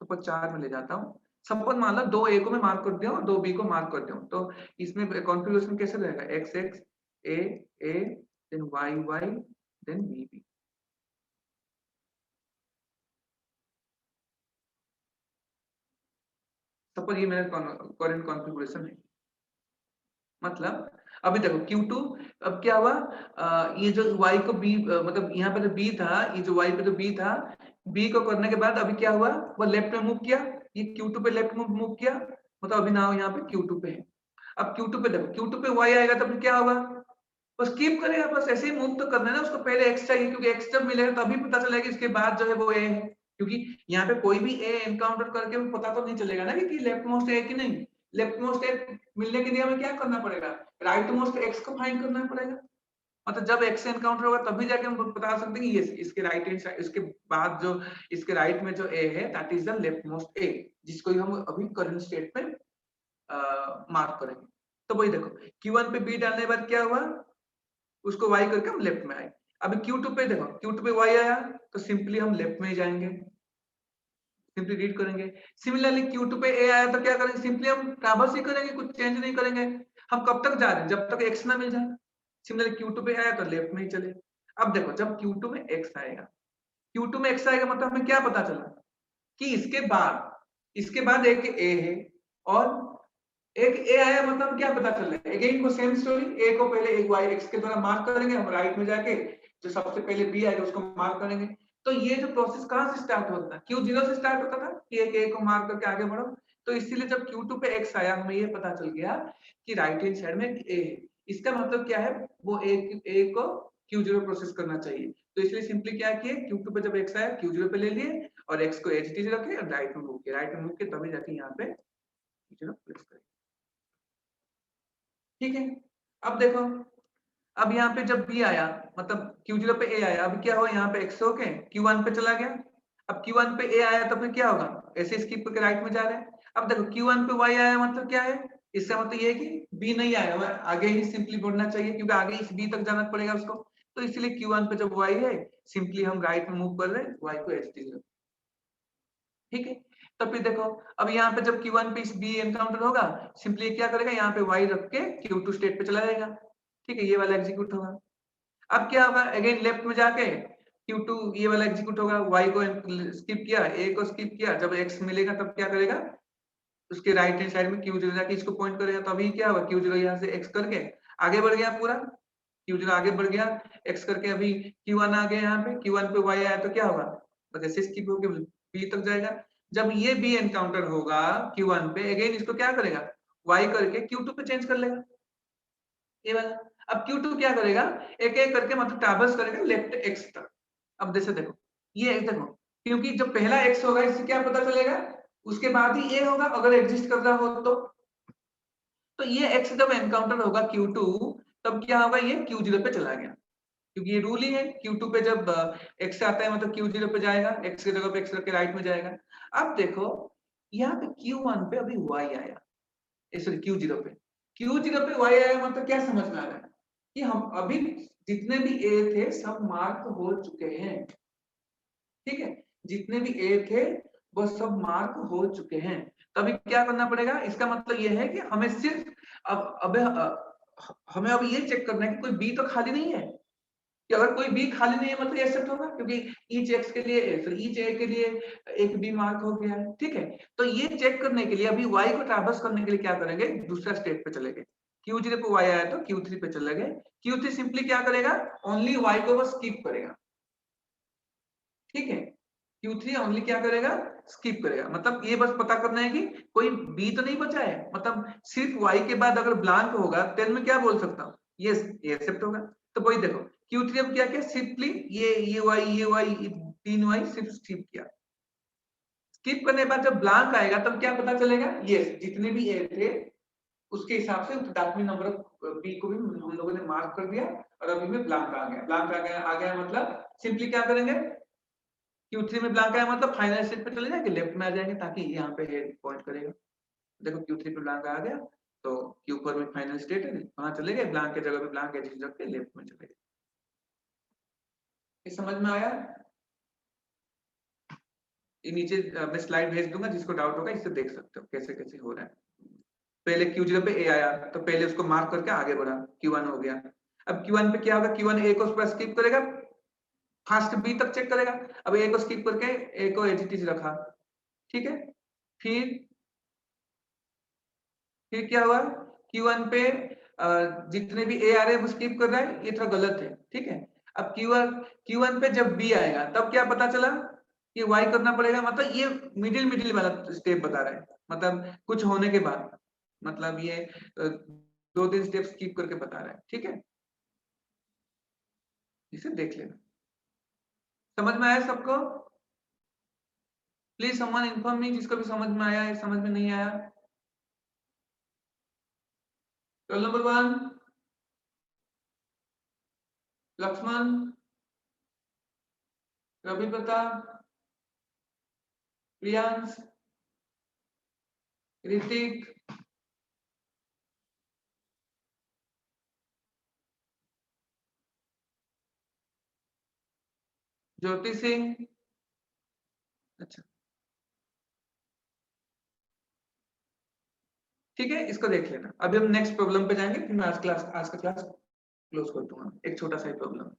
तो 4 में ले जाता हूँ। सपोज मान लो 2 A को मैं मार्क कर दिया हूँ, 2 B को मार्क कर दिया हूँ, तो इसमें कॉन्फ़िगरेशन कैसे रहेगा, X X A A then Y Y then B B। Suppose ये मेरा करंट कॉन्फ़िगरेशन है। मतलब अभी देखो Q2, अब क्या हुआ, ये जो Y को B, मतलब यहाँ पे जो B था, ये जो Y पे जो B था, B को करने के बाद अभी क्या हुआ, वो लेफ्ट में मूव किया, ये Q2 पे लेफ्ट में मूव किया, मतलब अभी ना यहाँ पे Q2 पे है। अब Q2 पे देखो, Q2 पे Y आएगा तो फिर क्या होगा, बस कीप करेगा, बस ऐसे ही मूव तो करना है ना उसको। पहले X चाहिए क्योंकि X जब मिलेगा तभी पता चलेगा इसके बाद जो है वो A है, क्योंकि यहाँ पे कोई भी A एनकाउंटर करके पता तो नहीं चलेगा ना कि लेफ्ट मोस्ट है कि नहीं। लेफ्ट मोस्ट ए मिलने के लिए हमें क्या करना पड़ेगा, राइट मोस्ट X को फाइंड करना पड़ेगा। मतलब जब X एनकाउंटर होगा तभी जाके हम बता सकते हैं कि ये इसके राइट हैंड साइड, इसके बाद जो इसके राइट में जो A है that is the left most A, जिसको हम अभी करंट स्टेट में मार्क करेंगे। तो वही देखो Q1 पे B डालने के बाद क्या हुआ, उसको Y करके हम लेफ्ट में आए। अभी Q2 पे देखो, Q2 पे Y आया तो सिंपली हम लेफ्ट में ही जाएंगे, सिंपली रीड करेंगे। सिमिलरली Q2 पे A आया तो क्या करेंगे, सिंपली हम ट्रैवर्स ही करेंगे, कुछ चेंज नहीं करेंगे। हम कब तक जा रहे हैं, जब तक X ना मिल जाए। सिमिलरली Q2 पे आया तो लेफ्ट में ही चले। अब देखो जब Q2 में X आएगा, Q2 में X आएगा मतलब हमें क्या पता चला कि इसके बाद एक A है और एक A आया, मतलब क्या पता चल रहा है, अगेन को सेम स्टोरी, A को पहले एक Y X के द्वारा मार्क करेंगे, हम राइट में जाके जो सबसे पहले B आएगा उसको मार्क करेंगे। तो ये जो प्रोसेस कहाँ से स्टार्ट होता है, Q0 से स्टार्ट होता था कि एक A को मार्क करके आगे बढ़ो। तो इसीलिए जब Q2 पे X आया हमें ये पता चल गया कि राइट हैंड साइड में A है। इसका मतलब क्या है, वो A को Q0 प्रोसेस करना चाहिए। तो इसलिए सिंपली क्या किए, Q2 पे जब X आया Q0 पे ले लिए और X को एज इट इज रखे और राइट में मूव किया, राइट में मूव किया तभी जाके यहाँ पे Q0 प्लेस करें। ठीक है। अब देखो, अब यहाँ पे जब B आया, मतलब Q0 पे A आया, अब क्या हुआ, यहाँ पे X होके Q1 पे चला गया। अब Q1 पे A आया तो फिर क्या होगा, ऐसे स्किप करके राइट में जा रहे हैं। अब देखो Q1 पे Y आया मतलब क्या है, इसका मतलब ये है कि B नहीं आया, आगे ही सिंपली बढ़ना चाहिए क्योंकि आगे इस B तक जाना पड़ेगा उसको। तो इसलिए Q1 पे जब Y है सिंपली हम राइट में मूव कर रहे हैं, Y को एच, ठीक है। तो फिर देखो, अब यहाँ पे जब Q1 पे इस B एनकाउंटर होगा, सिंपली क्या करेगा, यहाँ पे Y रख के Q2 स्टेट पे चला जाएगा, ठीक है, ये वाला एग्जीक्यूट होगा। अब क्या होगा, अगेन लेफ्ट में जाके Q2 ये वाला एग्जीक्यूट होगा, Y को स्किप किया, A को स्किप किया, जब X मिलेगा तब क्या करेगा, उसके राइट हैंड साइड में Q0 जाके इसको पॉइंट करेगा, तो अभी क्या होगा, Q0 यहाँ से X करके आगे बढ़ गया, पूरा Q0 आगे बढ़ गया, X करके अभी Q1 आ गया, यहाँ पे Q1 पे Y आया तो क्या होगा, बस ऐसे स्किप होके B तक जाएगा। जब ये B एनकाउंटर होगा Q1 पे, अगेन इसको क्या करेगा, Y करके Q2 पे चेंज कर लेगा, ये वाला। अब Q2 क्या करेगा, एक एक करके मतलब ट्रैवर्स करेगा लेफ्ट X तक। अब जैसे देखो, ये देखो, क्योंकि जब पहला X होगा इससे क्या पता चलेगा, उसके बाद ही A होगा अगर एग्जिस्ट कर रहा हो तो ये X जब एनकाउंटर होगा Q2, तब क्या होगा, ये Q0 पे चला गया, क्योंकि ये रूल ही है, Q2 पे जब X आता है मतलब Q0 पे जाएगा, X की जगह पे X रख के राइट में जाएगा। अब देखो यहाँ पे Q1 पे अभी Y आया, सॉरी Q0 पे, Q0 पे Y आया मतलब क्या समझ में आ रहा है, कि हम अभी जितने भी ए थे सब मार्क हो चुके हैं, ठीक है, जितने भी ए थे वो सब मार्क हो चुके हैं। तो अभी क्या करना पड़ेगा, इसका मतलब ये है कि हमें सिर्फ हमें अब ये चेक करना है कि कोई बी तो खाली नहीं है, कि अगर कोई बी खाली नहीं है मतलब एक्सेप्ट होगा, क्योंकि ईच एक्स के लिए ईच ए के लिए एक बी मार्क हो गया है, ठीक है। तो ये चेक करने के लिए अभी वाई को ट्रैवर्स करने के लिए क्या करेंगे, दूसरा स्टेप पे चले गए, Q0 पे वाई आया तो Q3 पे चले गए। Q3 सिंपली क्या करेगा, ओनली वाई को बस स्किप करेगा, ठीक है। Q3 ओनली क्या करेगा, स्किप करेगा। मतलब ये बस पता करना है कि कोई बी तो नहीं बचा है, मतलब सिर्फ वाई के बाद अगर ब्लैंक होगा तो मैं क्या बोल सकता हूँ, ये एक्सेप्ट होगा। तो वही देखो Q3 अब क्या किया, सिंपली ये वाई तीन वाई सिर्फ स्किप किया। स्किप करने के बाद जब ब्लैंक आएगा तब क्या पता चलेगा, ये जितने भी ए थे उसके हिसाब से that mean number of B को भी हम लोगों ने मार्क कर दिया, और अभी में ब्लैंक आ गया, ब्लैंक आ गया मतलब सिंपली क्या करेंगे, Q3 में ब्लैंक आया मतलब फाइनल स्टेट पे चले जाएंगे, लेफ्ट में आ जाएंगे ताकि यहाँ पे हेड पॉइंट करेगा। देखो Q3 पे ब्लैंक आ गया तो Q4 में फाइनल स्टेट है, वहां चले गए, ब्लैंक की जगह पे ब्लैंक एडिशन रख के लेफ्ट में चले गए। ये समझ में आया? ये नीचे मैं स्लाइड भेज दूंगा, जिसको डाउट होगा इससे देख सकते हो कैसे कैसे हो रहा है। पहले Q0 पे ए आया तो पहले उसको मार्क करके आगे बढ़ा, Q1 हो गया। अब Q1 पे क्या होगा, Q1 ए को स्किप करेगा, फर्स्ट बी तक चेक करेगा। अब ए को स्किप करके ए को एज इट इज रखा, ठीक है। फिर क्या हुआ, Q1 पे जितने भी ए आ रहे हैं वो स्किप कर रहा है, ये थोड़ा गलत है, ठीक है। अब Q1 पे जब बी आएगा तब क्या पता चला कि वाई करना पड़ेगा, मतलब ये मिडिल वाला स्टेप बता रहा है, मतलब कुछ होने के बाद, मतलब ये 2-3 स्टेप स्किप करके बता रहा है, ठीक है। इसे देख लेना। समझ में आया सबको? प्लीज समवन इन्फॉर्म मी, जिसको भी समझ में आया है, समझ में नहीं आया। Roll number 1 Lakshman, Ravi Pratap, Priyansh, Hrithik, Jyoti Singh. अच्छा ठीक है, इसको देख लेना। अभी हम नेक्स्ट प्रॉब्लम पे जाएंगे, फिर मैं आज का क्लास क्लोज कर दूंगा। एक छोटा सा प्रॉब्लम,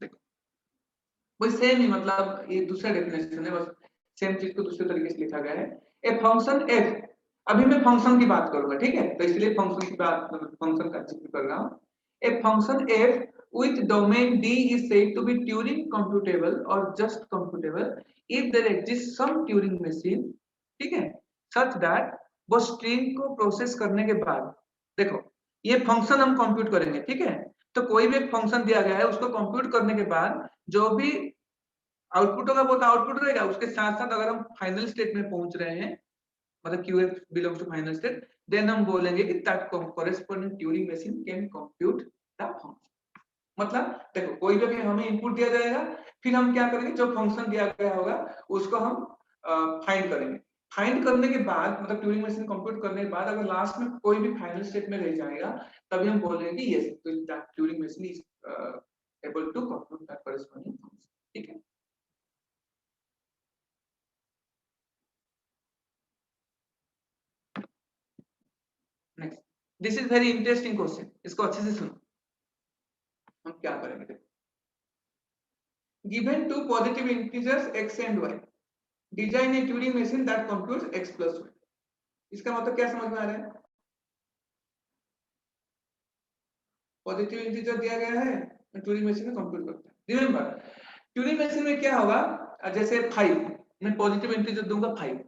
देखो वही सेम ही, मतलब ये दूसरा डेफिनेशन है, बस सेम चीज को दूसरे तरीके से लिखा गया है। ए फंक्शन एफ, अभी मैं फंक्शन की बात करूंगा, ठीक है, तो इसलिए फंक्शन की बात, फंक्शन का जिक्र कर रहा हूँ। A function F with domain D is said to be Turing computable or just computable if there exists some Turing machine, ठीक है, such that वो स्ट्रिंग को प्रोसेस करने के बाद, देखो ये फंक्शन हम कंप्यूट करेंगे, ठीक है। तो कोई भी एक फंक्शन दिया गया है, उसको कंप्यूट करने के बाद जो भी आउटपुट होगा वो तो आउटपुट रहेगा, उसके साथ साथ अगर हम फाइनल स्टेट में पहुंच रहे हैं, मतलब QF belongs to final state, then हम बोलेंगे कि that corresponding Turing machine can compute the function। मतलब देखो कोई भी हमें इनपुट दिया जाएगा, फिर हम क्या करेंगे, जो फंक्शन दिया गया होगा उसको हम फाइंड करेंगे। फाइंड करने के बाद, मतलब ट्यूरिंग मशीन कंप्यूट करने के बाद अगर लास्ट में कोई भी फाइनल स्टेट में रह जाएगा, तभी हम बोलेंगे कि yes Turing machine is able to compute that corresponding function, ठीक है। Next, this is very interesting question, इसको अच्छे से सुनो। हम क्या करेंगे, देखो given two positive integers x and y, design a Turing machine that computes x plus y। इसका मतलब क्या समझ में आ रहा है, पॉजिटिव इंटीजर दिया गया है, ट्यूरिंग मशीन में कंप्यूट करता है। रिमेंबर ट्यूरिंग मशीन में क्या होगा, जैसे 5 मैं पॉजिटिव इंटीजर दूंगा 5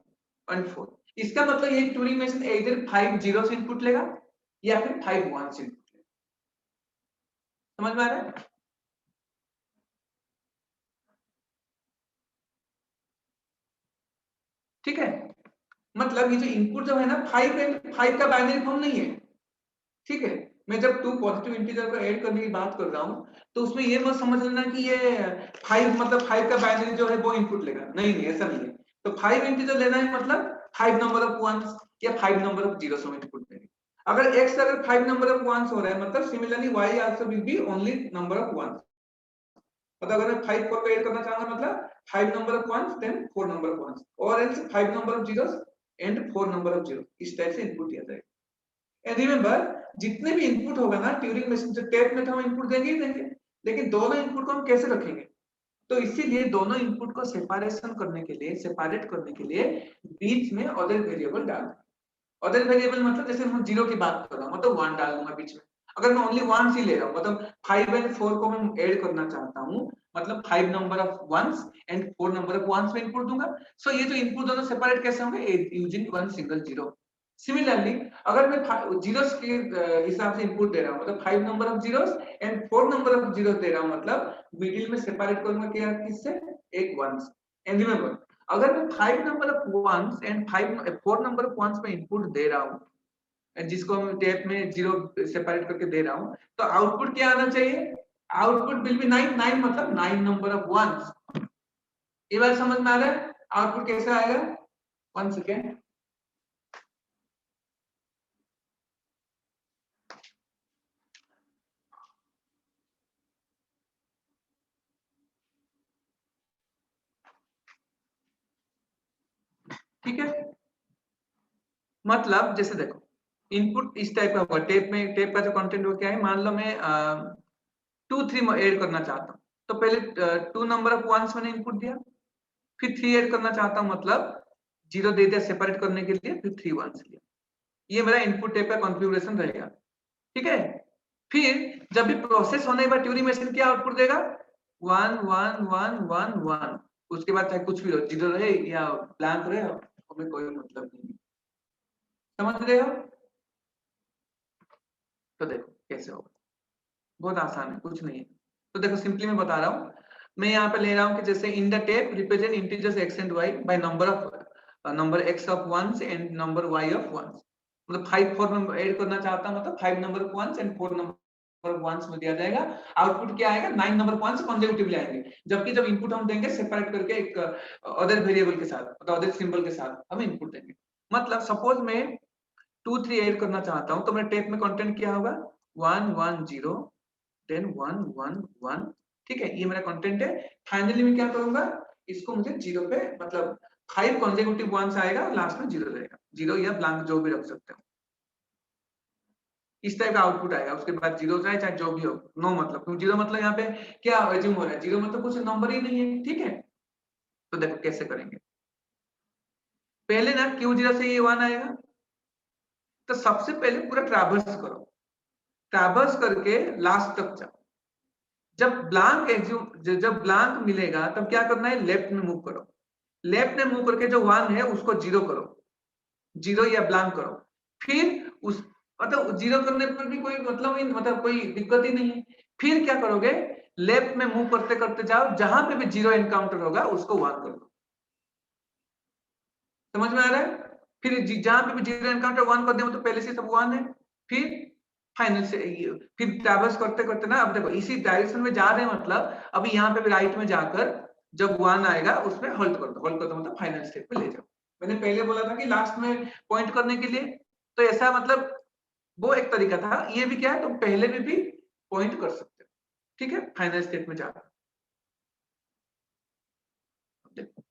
और 4, इसका मतलब ये ट्यूरिंग मशीन इधर 5 जीरो से इनपुट लेगा या फिर 5 1 से इनपुट लेगा। समझ में आ रहा है? ठीक है, मतलब ये जो इनपुट जो है ना 5 एंड 5 का बाइनरी फॉर्म नहीं है, ठीक है। मैं जब 2 पॉजिटिव इंटीजर को ऐड करने की बात कर रहा हूं, तो उसमें ये मत समझ लेना कि ये 5 मतलब 5 का बाइनरी जो है वो इनपुट लेगा, नहीं नहीं ऐसा नहीं है। तो 5 इंटीजर लेना है मतलब 5 नंबर ऑफ वंस या 5 नंबर ऑफ जीरोस हम इनपुट देंगे। अगर x अगर 5 नंबर ऑफ वंस हो रहा है मतलब similarly y also will be only number of ones. मतलब अगर मैं 5 4 को ऐड करना चाहूंगा मतलब 5 number of ones then 4 number of ones और else 5 number of zeros and 4 number of zero, इस टाइप से इनपुट दिया जाएगा। एंड रिमेंबर जितने भी इनपुट होगा ना ट्यूरिंग मशीन से टेप में तो हम इनपुट देंगे ही देंगे, लेकिन दोनों इनपुट को हम कैसे रखेंगे? तो इसीलिए दोनों इनपुट को सेपरेशन करने के लिए, सेपरेट करने के लिए बीच में अदर वेरिएबल डाल दें। अदर वेरिएबल मतलब जैसे मैं 0 की बात कर रहा हूं मतलब 1 डाल दूंगा बीच में। अगर मैं ओनली 1 ही ले रहा हूं मतलब 5 एंड 4 को मैं ऐड करना चाहता हूं मतलब 5 number of ones and 4 number of ones में इनपुट दूंगा। सो ये जो इनपुट दोनों सेपरेट कैसे होंगे? Using one single zero. Similarly अगर मैं जीरोस के हिसाब से इनपुट दे रहा हूं मतलब 5 number of zeros and 4 number of zeros दे रहा हूं मतलब मिडिल में सेपरेट करूंगा क्या किससे? एक वंस। एंड रिमेंबर अगर मैं 5 number of ones and 4 number of ones में इनपुट दे रहा हूं जिसको हम टेप में जीरो सेपरेट करके दे रहा हूं तो आउटपुट क्या आना चाहिए? Output will be 9। 9 मतलब 9 नंबर ऑफ वंस। ये बात समझ में आ रहा है? आउटपुट कैसे आएगा? 1 सेकेंड। ठीक है, मतलब जैसे देखो इनपुट इस टाइप का होगा। टेप में टेप का जो कंटेंट वो क्या है, मान लो मैं 2 3 ऐड करना चाहता हूँ तो पहले 2 नंबर ऑफ वंस मैंने इनपुट दिया, फिर 3 ऐड करना चाहता हूँ मतलब 0 दे दिया सेपरेट करने के लिए, फिर 3 वंस लिया। ये मेरा इनपुट टेप का कॉन्फ़िगरेशन रहेगा। ठीक है, फिर जब भी प्रोसेस होने के बाद ट्यूरिंग मशीन क्या आउटपुट देगा? 1 1 1 1 1। उसके बाद चाहे कुछ भी हो, 0 रहे या ब्लैंक रहे, हमें कोई मतलब नहीं। समझ रहे हो? तो देखो कैसे होगा, बहुत आसान है, कुछ नहीं है। तो देखो सिंपली मैं बता रहा हूँ, मैं यहाँ पे ले रहा हूँ कि जैसे in the tape represent integers x and y by number x of ones and number y of ones. मतलब 5 4 में ऐड करना चाहता हूँ मतलब 5 number of ones and 4 number of ones में दिया जाएगा। आउटपुट क्या आएगा? 9 नंबर ऑफ वंस कंसेक्यूटिवली आएंगे, जबकि जब इनपुट हम देंगे सेपरेट करके एक अदर वेरिएबल के साथ, मतलब अदर सिंबल के साथ हम इनपुट देंगे। मतलब सपोज मैं 2 3 ऐड करना चाहता हूँ तो मेरे टेप में कंटेंट क्या होगा? 1 1 0 देन 1 1 1। ठीक है, ये मेरा कंटेंट है। फाइनली मैं क्या करूंगा? इसको मुझे 0 पे मतलब 5 कंसेक्यूटिव वंस आएगा, लास्ट में 0 रहेगा। 0 या ब्लैंक जो भी रख सकते हो। इस टाइप का आउटपुट आएगा। उसके बाद 0 रहे चाहे जो भी हो, नो मतलब, क्योंकि 0 मतलब यहाँ पे क्या एज्यूम हो रहा है? 0 मतलब कुछ नंबर ही नहीं है। ठीक है, तो देखो कैसे करेंगे। पहले ना Q0 से ये 1 आएगा, तो सबसे पहले पूरा ट्रैवर्स करो, ट्रैवर्स करके लास्ट तक जाओ। जब ब्लैंक मिलेगा तब क्या करना है? लेफ्ट में मूव करो। लेफ्ट में मूव करके जो 1 है उसको 0 करो, 0 या ब्लैंक करो। फिर उस मतलब 0 करने पर भी कोई मतलब ही मतलब कोई दिक्कत ही नहीं है। फिर क्या करोगे? लेफ्ट में मूव करते करते जाओ, जहां पे भी 0 एनकाउंटर होगा उसको 1 कर दो। समझ में आ रहा है? फिर जहां पे भी 0 एनकाउंटर 1 कर दे तो पहले से सब 1 है। फिर फाइनल से फिर ट्रैवर्स करते करते ना, अब देखो इसी डायरेक्शन में जा रहे हैं मतलब अभी यहाँ पे भी राइट में जाकर जब 1 आएगा उसमें होल्ड कर दो। होल्ड कर दो मतलब फाइनल स्टेप पे ले जाओ। मैंने पहले बोला था कि लास्ट में पॉइंट करने के लिए, तो ऐसा मतलब वो एक तरीका था। ये भी क्या है, तुम पहले में भी पॉइंट कर सकते हो। ठीक है, फाइनल स्टेप में जाकर देखो।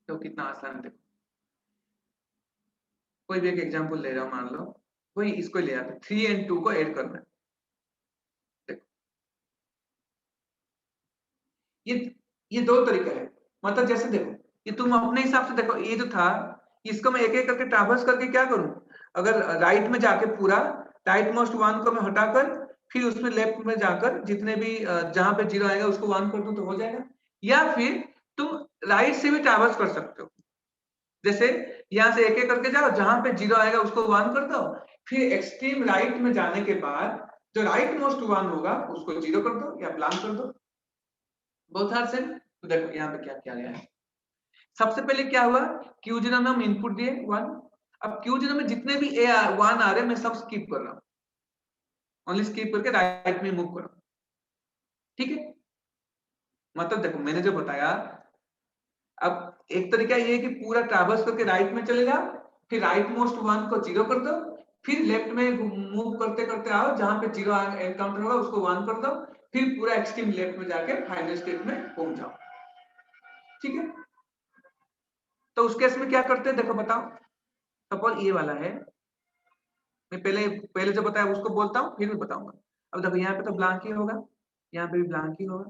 तो कितना आसान है देखो। कोई भी एक एग्जांपल ले रहा हूं, मान लो कोई इसको ले आता है, 3 एंड 2 को ऐड करना है। देखो ये ये दो तरीका है। मतलब जैसे देखो, ये तुम अपने हिसाब से देखो, ये जो था इसको मैं एक एक करके ट्रैवर्स करके क्या करूं? अगर राइट में जाके पूरा राइट मोस्ट 1 को मैं हटाकर फिर उसमें लेफ्ट में जाकर जितने भी जहां पे 0 आएगा उसको 1 कर दूं तो हो जाएगा। या फिर तुम राइट से भी ट्रैवर्स कर सकते हो। जैसे यहाँ से एक एक करके जाओ, जहां पे 0 आएगा उसको 1 कर दो, फिर एक्सट्रीम राइट में जाने के बाद जो राइट मोस्ट 1 होगा उसको 0 कर दो या ब्लैंक कर दो। बहुत आसान। तो देखो यहाँ पे क्या किया गया है। सबसे पहले क्या हुआ? Q0 में हम इनपुट दिए 1, अब Q0 में जितने भी A1 आ रहे हैं मैं सब स्किप कर रहा हूँ, ओनली स्किप करके राइट में मूव कर रहा हूँ। ठीक है, मतलब देखो मैंने जो बताया, अब एक तरीका ये है कि पूरा ट्रैवर्स करके राइट में चले जाओ, फिर राइट मोस्ट वन को 0 कर दो, फिर लेफ्ट में मूव करते करते आओ, जहां पे 0 एनकाउंटर होगा उसको 1 कर दो, फिर पूरा एक्सट्रीम लेफ्ट में जाके फाइनल स्टेट में पहुंच जाओ। ठीक है, तो उस केस में क्या करते हैं देखो बताओ। सपोज ये वाला है, मैं पहले पहले जो बताया उसको बोलता हूँ फिर भी बताऊंगा। अब देखो यहाँ पे तो ब्लैंक ही होगा, यहाँ पे भी ब्लैंक ही होगा।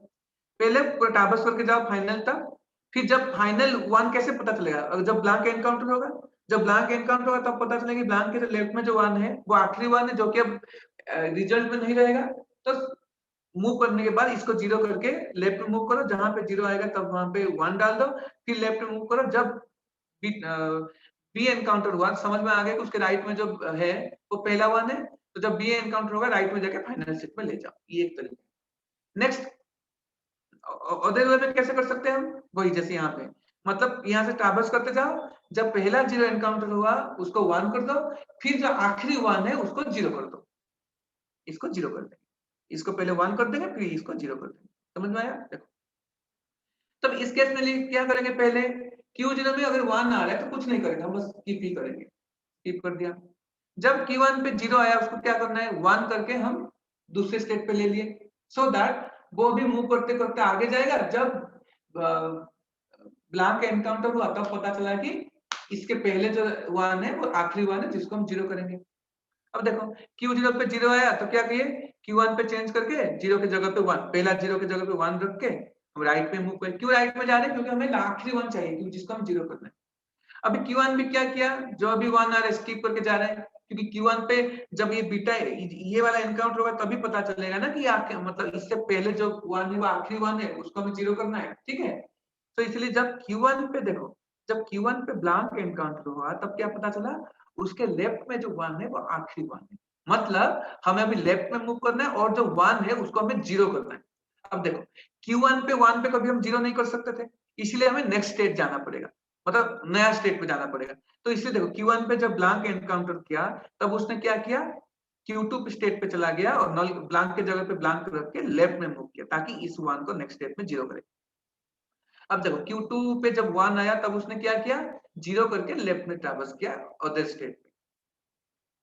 पहले पूरा ट्रैवर्स करके जाओ फाइनल तक, फिर जब फाइनल 1 कैसे पता चलेगा? अगर जब ब्लैंक एनकाउंटर होगा, जब ब्लैंक एनकाउंटर होगा तब पता चलेगा ब्लैंक के लेफ्ट में जो 1 है वो आखिरी 1 है, जो कि अब रिजल्ट में नहीं रहेगा। तो मूव करने के बाद इसको 0 करके लेफ्ट में मूव करो, जहां पे 0 आएगा तब वहां पे 1 डाल दो, फिर लेफ्ट में मूव करो। जब बी एनकाउंटर हुआ, समझ में आ गया कि उसके राइट में जो है वो पहला 1 है, तो जब बी एनकाउंटर होगा राइट में जाके फाइनल स्टेट में ले जाओ। ये एक तरीका। नेक्स्ट अदर वे में कैसे कर सकते हैं हम? वही जैसे यहाँ पे, मतलब यहाँ से ट्रैवर्स करते जाओ, जब पहला 0 एनकाउंटर हुआ उसको 1 कर दो, फिर जो आखिरी 1 है उसको 0 कर दो। इसको 0 कर देंगे, इसको पहले 1 कर देंगे फिर इसको 0 कर देंगे। समझ में आया? देखो, तब इस केस में क्या करेंगे? पहले Q0 में अगर 1 आ रहा है तो कुछ नहीं करेंगे, हम बस स्किप ही करेंगे। स्किप कर दिया। जब Q1 पे 0 आया उसको क्या करना है? 1 करके हम दूसरे स्टेट पे ले लिए, सो दैट वो भी मूव करते करते आगे जाएगा। जब ब्लैंक एनकाउंटर हुआ तब पता चला कि इसके पहले जो 1 है वो आखिरी 1 है जिसको हम 0 करेंगे। अब देखो Q0 पे 0 आया तो क्या किए? Q1 पे चेंज करके 0 की जगह पे 1, पहला 0 की जगह पे 1 रख के हम राइट पे मूव करें। क्यों राइट में जा रहे हैं? क्योंकि हमें आखिरी 1 चाहिए, क्योंकि जिसको हम 0 करना है। अभी Q1 में क्या किया? जो अभी 1 आ रहा है स्किप करके जा रहा है, क्योंकि Q1 पे जब ये बीटा ये वाला एनकाउंटर होगा तभी पता चलेगा ना कि मतलब इससे पहले जो 1 है वो आखिरी 1 है, उसको हमें 0 करना है। ठीक है, तो इसलिए जब Q1 पे देखो, जब Q1 पे ब्लैंक एनकाउंटर हुआ तब क्या पता चला? उसके लेफ्ट में जो 1 है वो आखिरी 1 है। मतलब हमें अभी लेफ्ट में मूव करना है और जो 1 है उसको हमें 0 करना है। अब देखो Q1 पे 1 पे कभी हम 0 नहीं कर सकते थे, इसलिए हमें नेक्स्ट स्टेट जाना पड़ेगा, मतलब नया स्टेट पे जाना पड़ेगा। तो इसलिए देखो Q1 पे जब ब्लैंक एनकाउंटर किया तब उसने क्या किया? Q2 पे स्टेट पे चला गया और नल ब्लैंक के जगह पे ब्लैंक रख के लेफ्ट में मूव किया ताकि इस 1 को नेक्स्ट स्टेट में 0 करे। अब देखो Q2 पे जब 1 आया तब उसने क्या किया? 0 करके लेफ्ट में ट्रैवर्स किया अदर स्टेट पे।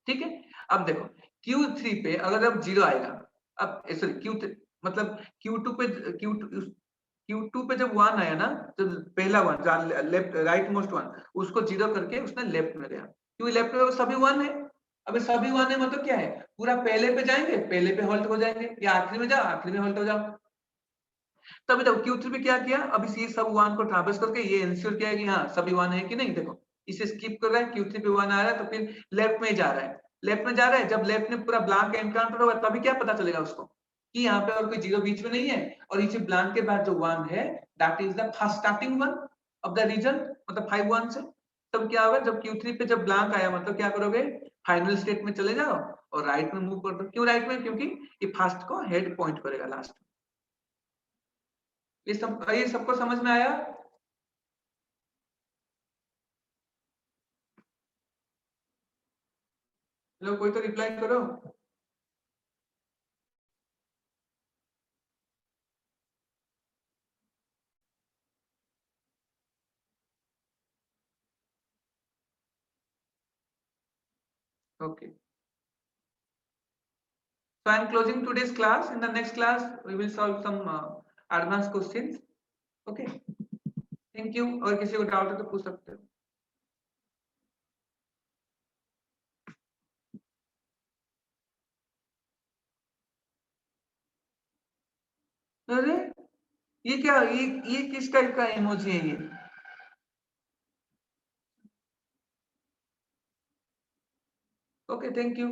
ठीक है, अब देखो Q3 पे अगर अब 0 आएगा, अब सॉरी Q3 मतलब Q2 पे Q2 पे जब 1 आया ना, तो पहला 1 लेफ्ट राइट मोस्ट 1 उसको 0 करके उसने लेफ्ट में गया, क्योंकि लेफ्ट में वो सभी 1 है। अबे सभी 1 है मतलब क्या है? पूरा पहले पे जाएंगे, पहले पे हॉल्ट हो जाएंगे, या आखिरी में जाओ, आखिरी में हॉल्ट हो जाओ। तभी देखो Q3 पे क्या किया? अभी सी सब 1 को ट्रैवर्स करके ये इंश्योर किया कि हाँ सभी 1 है कि नहीं। देखो इसे स्किप कर रहा है, Q3 पे 1 आ रहा है तो फिर लेफ्ट में ही जा रहा है, लेफ्ट में जा रहा है। जब लेफ्ट में पूरा ब्लैंक एनकाउंटर होगा तभी क्या पता चलेगा उसको कि यहाँ पे और कोई 0 बीच में नहीं है, और इसे ब्लैंक के बाद जो 1 है that is the first starting 1 of the region, मतलब 5 1 से। तब क्या होगा? जब Q3 पे जब ब्लैंक आया मतलब क्या करोगे? फाइनल स्टेट में चले जाओ और राइट में मूव कर दो। क्यों राइट में? क्योंकि ये फर्स्ट को हेड पॉइंट करेगा लास्ट में। ये सबको समझ में आया? चलो कोई तो रिप्लाई करो। Okay, so I'm closing today's class. In the next class we will solve some advanced questions. Okay, thank you। और किसी को डाउट है तो पूछ सकते हो। अरे ये क्या, ये किस टाइप का इमोजी है ये? Okay, thank you.